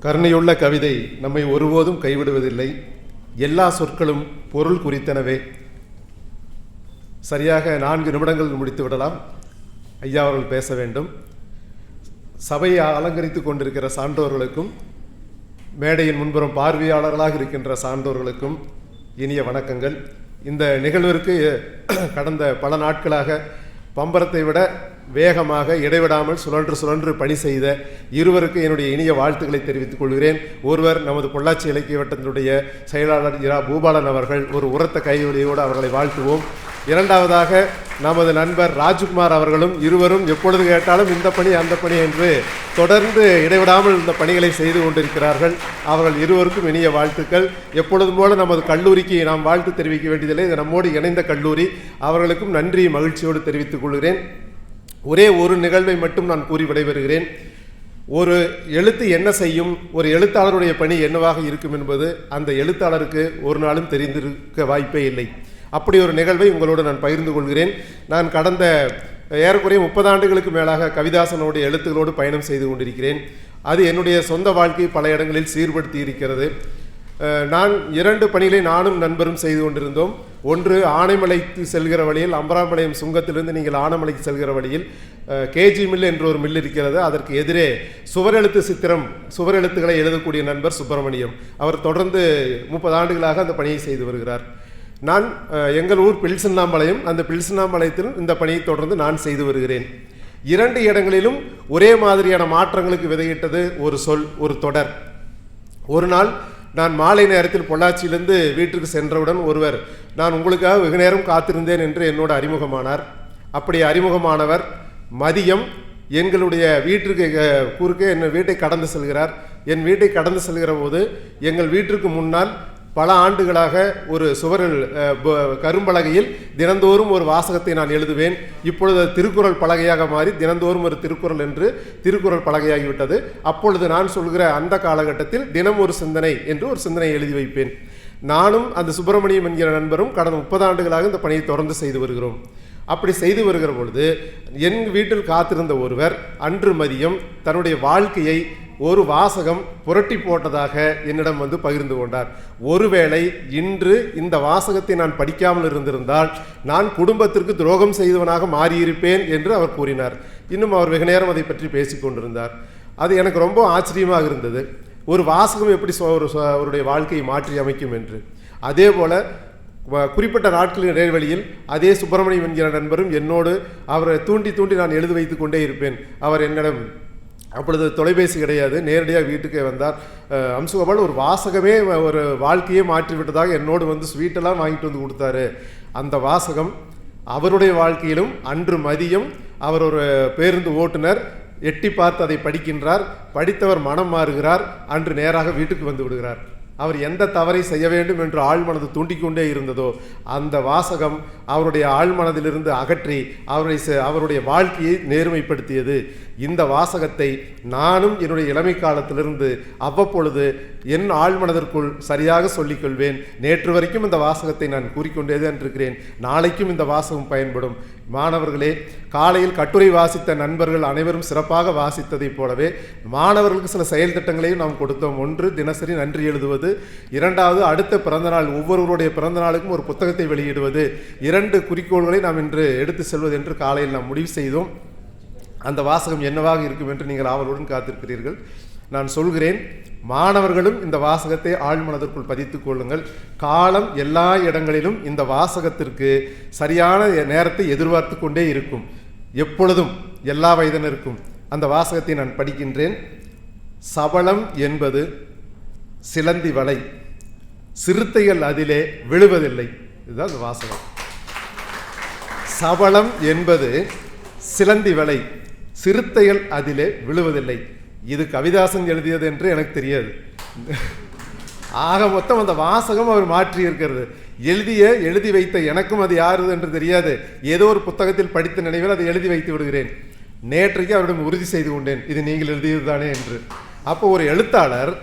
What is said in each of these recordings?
கருணையுள்ள கவிதை நம்மை ஒருபோதும் கைவிடுவதில்லை. எல்லா சொற்களும் பொருள் குறித்தனவே. சரியாக 4 நிமிடங்கள் முடித்து விடலாம். ஐயா அவர்கள் பேச வேண்டும். சபையை அலங்கரித்து கொண்டிருக்கிற சான்றோர்களுக்கும் மேடையின் முன்புறம் பார்வையாளர்களாக இருக்கின்ற சான்றோர்களுக்கும் இனிய வணக்கங்கள். இந்த நிகழ்விற்கு கடந்த பல நாட்களாக பம்பரத்தை விட வேகமாக இடைவிடாமல் சுழன்று பணி செய்த இருவருக்கு என்னுடைய இனிய வாழ்த்துக்களை தெரிவித்துக் கொள்கிறேன். ஒருவர் நமது பொள்ளாச்சி இலக்கிய வட்டத்தினுடைய செயலாளர் இரா பூபாலன் அவர்கள். ஒரு உரத்த கைவலியோடு அவர்களை வாழ்த்துவோம். இரண்டாவதாக நமது நண்பர் ராஜ்குமார் அவர்களும். இருவரும் எப்பொழுது கேட்டாலும் இந்த பணி அந்த பணி என்று தொடர்ந்து இடைவிடாமல் இந்த பணிகளை செய்து கொண்டிருக்கிறார்கள். அவர்கள் இருவருக்கும் இனிய வாழ்த்துக்கள். எப்பொழுதும் போல நமது கல்லூரிக்கு நாம் வாழ்த்து தெரிவிக்க வேண்டியதில்லை. இது நம்மோடு இணைந்த கல்லூரி. அவர்களுக்கும் நன்றி மகிழ்ச்சியோடு தெரிவித்துக் கொள்கிறேன். ஒரே ஒரு நிகழ்வை மட்டும் நான் கூறி விடைபெறுகிறேன். ஒரு எழுத்து என்ன செய்யும், ஒரு எழுத்தாளருடைய பணி என்னவாக இருக்கும் என்பது அந்த எழுத்தாளருக்கு ஒரு நாளும் தெரிந்திருக்க வாய்ப்பே இல்லை. அப்படி ஒரு நிகழ்வை உங்களோடு நான் பகிர்ந்து கொள்கிறேன். நான் கடந்த ஏறக்குறைய 30 ஆண்டுகளுக்கு மேலாக கவிதாசனுடைய எழுத்துக்களோடு பயணம் செய்து கொண்டிருக்கிறேன். அது என்னுடைய சொந்த வாழ்க்கையை பல இடங்களில் சீர்படுத்தி இருக்கிறது. நான் 2 பணிகளை நானும் நண்பரும் செய்து கொண்டிருந்தோம். ஒன்று, ஆனைமலைக்கு செல்கிற வழியில் அம்பராம்பாளையம் சுங்கத்திலிருந்து நீங்கள் ஆனைமலைக்கு செல்கிற வழியில் கேஜி மில் என்ற ஒரு மில் இருக்கிறது. அதற்கு எதிரே சுவரெழுத்துக்களை எழுதக்கூடிய நண்பர் சுப்பிரமணியம். அவர் தொடர்ந்து 30 ஆண்டுகளாக அந்த பணியை செய்து வருகிறார். நான் எங்கள் ஊர் பில்சன்னாம்பாளையம். அந்த பில்சன்னாம்பாளையத்தில் இந்த பணியை தொடர்ந்து நான் செய்து வருகிறேன். 2 இடங்களிலும் ஒரே மாதிரியான மாற்றங்களுக்கு விதையிட்டது ஒரு சொல், ஒரு தொடர். ஒரு நாள் நான் மாலை நேரத்தில் பொள்ளாச்சியிலிருந்து வீட்டுக்கு சென்றவுடன் ஒருவர், நான் உங்களுக்காக வெகு நேரம் காத்திருந்தேன் என்று என்னோட அறிமுகமானார். அப்படி அறிமுகமானவர் மதியம் எங்களுடைய வீட்டிற்கு குறுக்கே என் வீட்டை கடந்து செல்கிறார். என் வீட்டை கடந்து செல்கிற போது எங்கள் வீட்டிற்கு முன்னால் பல ஆண்டுகளாக ஒரு சுவரில் கரும்பலகையில் தினந்தோறும் ஒரு வாசகத்தை நான் எழுதுவேன். இப்பொழுது திருக்குறள் பலகையாக மாறி தினந்தோறும் ஒரு திருக்குறள் என்று திருக்குறள் பலகையாகிவிட்டது. அப்பொழுது நான் சொல்கிற அந்த காலகட்டத்தில் தினம் ஒரு சிந்தனை என்று ஒரு சிந்தனை எழுதி வைப்பேன். நானும் அந்த சுப்பிரமணியம் என்கிற நண்பரும் கடந்த 30 ஆண்டுகளாக இந்த பணியை தொடர்ந்து செய்து வருகிறோம். அப்படி செய்து வருகிற பொழுது என் வீட்டில் காத்திருந்த ஒருவர் அன்று மதியம் தன்னுடைய வாழ்க்கையை ஒரு வாசகம் புரட்டி போட்டதாக என்னிடம் வந்து பகிர்ந்து கொண்டார். ஒருவேளை இன்று இந்த வாசகத்தை நான் படிக்காமல் இருந்திருந்தால் நான் குடும்பத்திற்கு துரோகம் செய்தவனாக மாறியிருப்பேன் என்று அவர் கூறினார். இன்னும் அவர் வெகு நேரம் அதை பற்றி பேசி கொண்டிருந்தார். அது எனக்கு ரொம்ப ஆச்சரியமாக இருந்தது. ஒரு வாசகம் எப்படி அவருடைய வாழ்க்கையை மாற்றி அமைக்கும் என்று. அதே போல குறிப்பிட்ட நாட்களின் இடைவெளியில் அதே சுப்பிரமணியம் என்கிற நண்பரும் என்னோடு அவரை தூண்டி நான் எழுதி வைத்து கொண்டே இருப்பேன். அவர் என்னிடம், அப்பொழுது தொலைபேசி கிடையாது, நேரடியாக வீட்டுக்கே வந்தார். அம்சுகோபால், ஒரு வாசகமே ஒரு வாழ்க்கையே மாற்றிவிட்டதாக என்னோடு வந்து ஸ்வீட்டெல்லாம் வாங்கிட்டு வந்து கொடுத்தாரு. அந்த வாசகம் அவருடைய வாழ்க்கையிலும் அன்று மதியம் அவர் ஒரு பேருந்து ஓட்டுநர், எட்டி பார்த்து அதை படிக்கின்றார். படித்தவர் மனம் மாறுகிறார். அன்று நேராக வீட்டுக்கு வந்து விடுகிறார். அவர் எந்த தவறை செய்ய வேண்டும் என்று ஆழ்மனது தூண்டிக்கொண்டே இருந்ததோ அந்த வாசகம் அவருடைய ஆழ்மனதிலிருந்து அகற்றி அவருடைய வாழ்க்கையை நேர்மைப்படுத்தியது. இந்த வாசகத்தை நானும் என்னுடைய இளமை காலத்திலிருந்து அவ்வப்பொழுது என் ஆழ்மனதிற்குள் சரியாக சொல்லிக்கொள்வேன். நேற்று வரைக்கும் இந்த வாசகத்தை நான் கூறிக்கொண்டேதான் இருக்கிறேன். நாளைக்கும் இந்த வாசகம் பயன்படும். மாணவர்களே, காலையில் கட்டுரை வாசித்த நண்பர்கள் அனைவரும் சிறப்பாக வாசித்ததைப் போலவே மாணவர்களுக்கு சில செயல் திட்டங்களையும் நாம் கொடுத்தோம். ஒன்று, தினசரி நன்றி எழுதுவது. இரண்டாவது, அடுத்த பிறந்தநாள் ஒவ்வொருவருடைய பிறந்த நாளுக்கும் ஒரு புத்தகத்தை வெளியிடுவது. 2 குறிக்கோள்களை நாம் இன்று எடுத்து செல்வது என்று காலையில் நாம் முடிவு செய்தோம். அந்த வாசகம் என்னவாக இருக்கும் என்று நீங்கள் ஆவலுடன் காத்திருக்கிறீர்கள். நான் சொல்கிறேன், மாணவர்களும் இந்த வாசகத்தை ஆழ்மனதிற்குள் பதித்துக் கொள்ளுங்கள். காலம் எல்லா இடங்களிலும் இந்த வாசகத்திற்கு சரியான நேரத்தை எதிர்பார்த்து கொண்டே இருக்கும். எப்பொழுதும் எல்லா வயதினருக்கும் அந்த வாசகத்தை நான் படிக்கின்றேன். சபலம் என்பது சிலந்தி வலை, சிறுத்தைகள் அதிலே விழுவதில்லை. இதுதான் அந்த வாசகம். சபலம் என்பது சிலந்தி வலை, சிறுத்தைகள் அதிலே விழுவதில்லை. இது கவிதாசன் எழுதியது என்று எனக்கு தெரியாது. ஆக மொத்தம் அந்த வாசகம் அவர் மாற்றி இருக்கிறது. எழுதி வைத்த எனக்கும் அது யாரு என்று தெரியாது. ஏதோ ஒரு புத்தகத்தில் படித்த நினைவில் அதை எழுதி வைத்து விடுகிறேன். நேற்றைக்கு அவரிடம் உறுதி செய்து கொண்டேன், இது நீங்கள் எழுதியது தானே என்று. அப்போ ஒரு எழுத்தாளர்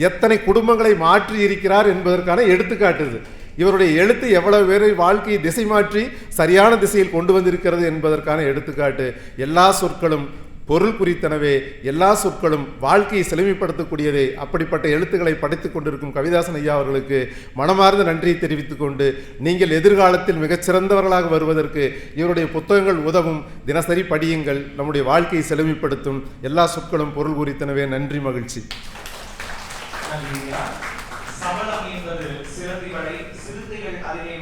எத்தனை குடும்பங்களை மாற்றி இருக்கிறார் என்பதற்கான எடுத்துக்காட்டுது. இவருடைய எழுத்து எவ்வளவு பேரை வாழ்க்கையை திசை மாற்றி சரியான திசையில் கொண்டு வந்திருக்கிறது என்பதற்கான எடுத்துக்காட்டு. எல்லா சொற்களும் பொருள் குறித்தனவே, எல்லா சொற்களும் வாழ்க்கையை செழுமைப்படுத்தக்கூடியதே. அப்படிப்பட்ட எழுத்துக்களை படித்துக் கொண்டிருக்கும் கவிதாசன் ஐயா அவர்களுக்கு மனமார்ந்த நன்றியை தெரிவித்துக் கொண்டு, நீங்கள் எதிர்காலத்தில் மிகச்சிறந்தவர்களாக வருவதற்கு இவருடைய புத்தகங்கள் உதவும். தினசரி படியுங்கள், நம்முடைய வாழ்க்கையை செழுமைப்படுத்தும். எல்லா சொற்களும் பொருள் குறித்தனவே. நன்றி, மகிழ்ச்சி. சபலம் என்பது சிறுத்தைகளை சிறுத்தைகள் அதிலே